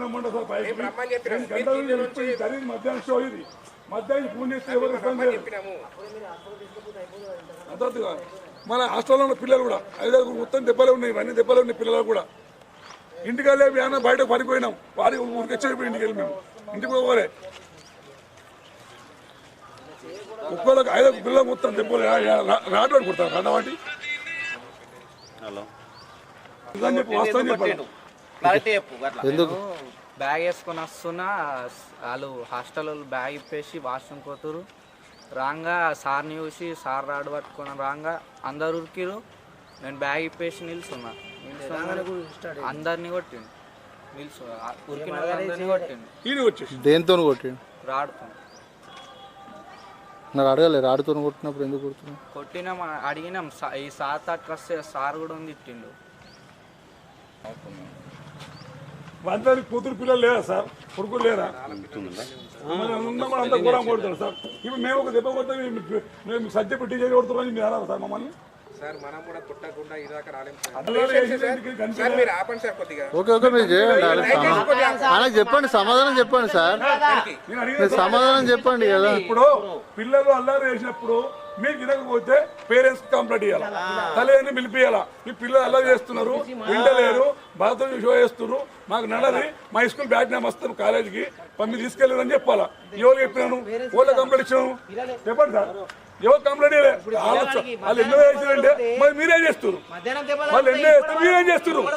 రమ్మంట sir పైకి 2 గంటలు జరిగింది మధ్యాహ్నం షో ఇది మధ్యాహ్నం ఫోన్ చేస్తే ఎవరు అంతగా మన హాస్టల్లో ఉన్న పిల్లలు కూడా 5 మొత్తం దెబ్బలే ఉన్నాయి ఇవన్నీ దెబ్బలే ఉన్నాయి పిల్లలు కూడా ఇంటికి వెళ్ళే వ్యాన బయటకు పడిపోయినాం వారి ఊరికి వచ్చేపోయి ఇంటికి వెళ్ళి మేము ఇంటికి పోవాలి ఒక్కోళ్ళకి 5 పిల్లలు మొత్తం దెబ్బలు రాటు కొడతారు రాటవాటి ఎందుకు బ్యాగ్ వేసుకొని వస్తున్నా వాళ్ళు హాస్టల్ బ్యాగ్ ఇప్పేసి వాష్రూమ్ పోతురు రాంగా సార్ని చూసి సార్ రాడు పట్టుకుని రాంగా అందరు ఉరికిరు నేను బ్యాగ్ ఇప్పేసి నిల్చున్నా అందరినీ కొట్టిండు ఉరికిన అందరినీ కొట్టిండు దేంతో కొట్టిండు రాడుతో నాకు అడగలే రాడుతో కొట్టినప్పుడు ఎందుకు కొడుతున్నావు కొట్టినాం అడిగినాం ఈ సార్ అట్లా సార్ కూడా ఉంది తిట్టిండు అందరికి కూతురు పిల్లలు లేదా సార్ కొడుకులు లేదా అంతా ఘోరం కొడతారు సార్ ఇప్పుడు మేము ఒక దెబ్బ కొడితే మేము సజ్జపు టీచర్ కొడుతున్నాం మీరు అన్నారు సార్ మమ్మల్ని ఓకే ఓకే మీరు చేయండి ఆయనకు చెప్పండి సమాధానం చెప్పండి సార్ సమాధానం చెప్పండి కదా ఇప్పుడు పిల్లలు అల్లరి చేసినప్పుడు మీకు వినకపోతే పేరెంట్స్ కంప్లైంట్ ఇవ్వాలి తల్లిదండ్రులు పిలిపియాలా మీ పిల్లలు అల్లరి చేస్తున్నారు వింటలేరు బాత్రూమ్ షో చేస్తున్నారు మాకు నడది మా స్కూల్ బ్యాగ్ నేమ్ వస్తాను కాలేజీకి మీరు తీసుకెళ్ళారని చెప్పాలా ఎవరు చెప్పినాను ఓళ్ళ కంప్లైంట్ ఇచ్చినాను చెప్పండి సార్ ఎవరు కంప్లైంట్ వాళ్ళు ఎన్నో చేసినంటే మరి మీరేం చేస్తున్నారు వాళ్ళు ఎన్నో చేస్తారు మీరేం చేస్తున్నారు